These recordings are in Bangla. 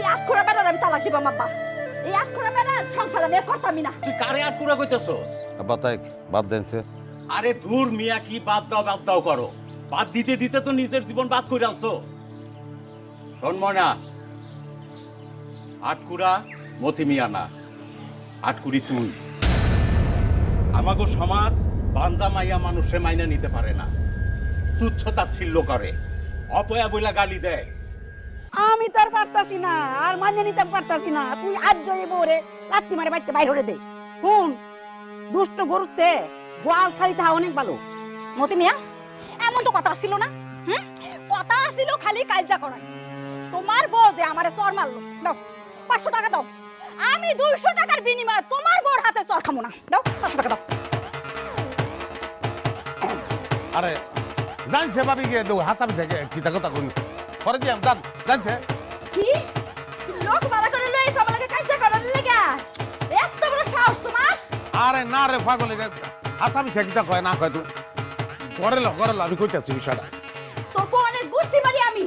এই আটকুড়া বেড়ার আমি তালাক দিবাম আব্বা। এই আটকুড়া বেড়ার সংসার আমি আর করতামই না। তুই কারে আটকুড়া কইতেছো? আব্বা তাই বাদ দেনছে। আরে দূর মিয়া, কি বাদ দাও করো। বাদ দিতে দিতে তো নিজের জীবন বাদ করে আনছো। শোন ময়না, আটকুড়া মতি মিয়া না, আটকুড়ি তুই। আমাগো সমাজ বাঞ্জা মাইয়া মানুষে মাইনা নিতে পারে না, তুচ্ছ তাচ্ছিল্য করে, অপয়া বইলা গালি দেয়। আমি তো আর পারতাছি না, আর মানিয়ে নিতে পারতাছি না। তুই আজ জয়ে বরে লাত্তি মারে বাইতে বাইর হয়ে দে। কোন দুষ্ট গরুতে গোয়াল খালি তা অনেক ভালো। মতি মিয়া, এমন তো কথা ছিল না। কথা ছিল খালি কাজা করাই। তোমার বউ যে আমারে চর মারলো, দাও 500 টাকা দাও। আমি 200 টাকার বিনিময়ে তোমার বউর হাতে চর খামো না। দাও 500 টাকা দাও। আরে জানছে ভাবি গিয়ে দেবো হাসাবি থেকে কিতা কথা কই পরে দিয়াম জানছে কি লোক মারা করে লই সবাইকে কাজা করার লাগা? এত বড় সাহস তোমার? আরে না রে পাগল হাসাবি থেকে কিতা কয় না কয় তুই করে লো আমি কইতাছি বিষয়টা। তোর অনেক বুদ্ধি বাড়ি, আমি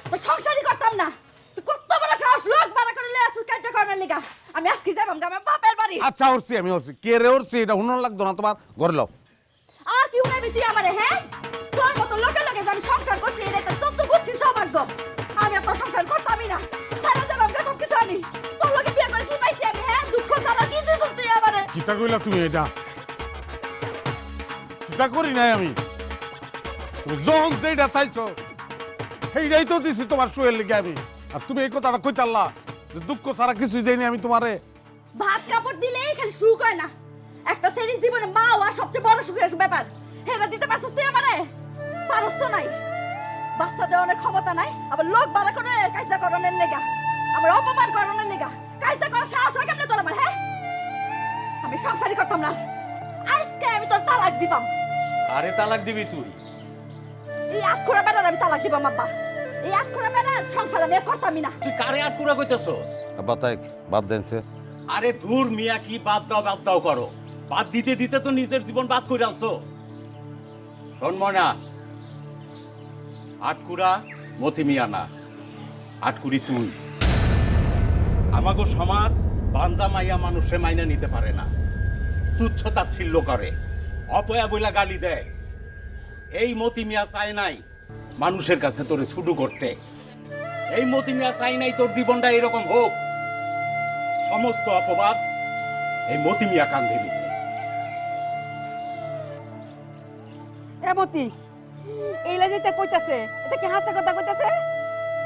তো সংসারই করতাম না। তুই কত বড় সাহস লোক মারা করে লই আসু কাজা করার লাগা? আমি আজকে যাবাম আমার বাপের বাড়ি। আচ্ছা আমি উঠছি কে রে উঠছি এটা হুনন লাগতো না তোমার ঘরে লো। আর কি উনাবি তুই আমারে? হ্যাঁ, তোর মতো লোকে লোকে আমি সংসার করছি, এটা তো তোর বুদ্ধি সৌভাগ্য। আমি আর তোর সংসার করতামই না। সারা যাবাম সব কিছু আমি তোর লোকে বিয়ে করে কি পাইছি আমি? হ্যাঁ, দুঃখ জ্বালা কি দিছিস তুই আমারে? কিতা কইলা তুমি এটা? কিতা করি নাই আমি? তুমি যখন যেটা চাইছো সেইটাই তো দিছি তোমার শুয়ের লেগে আমি। আর তুমি এই কথাটা কইতাল্লা যে দুঃখ ছাড়া কিছুই দেয়নি আমি তোমারে। ভাত কাপড় দিলেই খালি সুখ হয় না। একটা ছেলের জীবনে মা হওয়া সবচেয়ে বড় সুখের ব্যাপার। হেরা দিতে পারছিস তুই আমারে? পারস তো নাই। বাচ্চা দেওয়ার ক্ষমতা নাই, আবার লোক বাড়া করে কাজা করানোর লেগা, আবার অপমান করানোর লেগা কাজা করার সাহস হয় কেমনে তোর আমার? হ্যাঁ, আমি সংসারই করতাম না। আজকে আমি তোর তালাক দিবাম। আরে তালাক দিবি তুই? এই আটকুড়া বেড়ার আমি তালাক দিবাম আব্বা। এই আটকুড়া বেড়ার সংসার আমি আর করতামই না। তুই কারে আটকুড়া কইতেছো? আব্বা তাই বাদ দেনছে। আরে দূর মিয়া, কি বাদ দাও করো। বাদ দিতে দিতে তো নিজের জীবন বাদ করে আনছো। শোন ময়না, আটকুড়া মতি মিয়া না, আটকুড়ি তুই। আমাগো সমাজ বাঞ্জা মাইয়া মানুষে মাইনা নিতে পারে না, তুচ্ছ তাচ্ছিল্য করে, অপয়া বইলা গালি দেয়। এই মতি মিয়া চাই নাই মানুষের কাছে তোরে ছুটু করতে। এই মতি মিয়া চাই নাই তোর জীবনটা এরকম হোক। সমস্ত অপবাদ এই মতি মিয়া কান্ধে নিছে। এমতি এইলা যেটা কইতাছে, এটা কি হাসা কথা কইতাছে?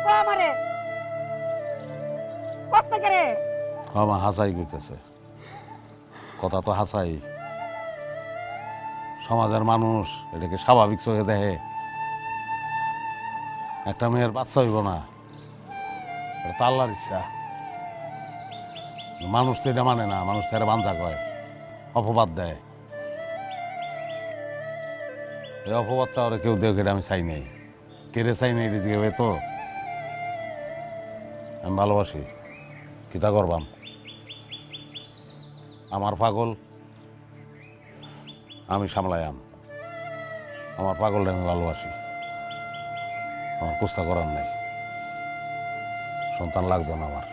কো আমারে কষ্ট করে। আমার হাসাই কইতেছে কথা তো হাসাই। সমাজের মানুষ এটাকে স্বাভাবিক চোখে দেখে। একটা মেয়ের বাচ্চা হইব না, এটা তো আল্লাহর ইচ্ছা। মানুষ তো এটা মানে না, মানুষ তো এটা বাঞ্ছা কয়, অপবাদ দেয়। এই অপবাদটা ওরা কেউ দেখ, এটা আমি চাই নাই। কেড়ে চাই নাই রিজিকে তো আমি ভালোবাসি, কিতা করবাম। আমার পাগল আমি সামলাইয়াম, আমার পাগলটা আমি ভালোবাসি। আমার কুস্তা করার নাই, সন্তান লাগতো না আমার।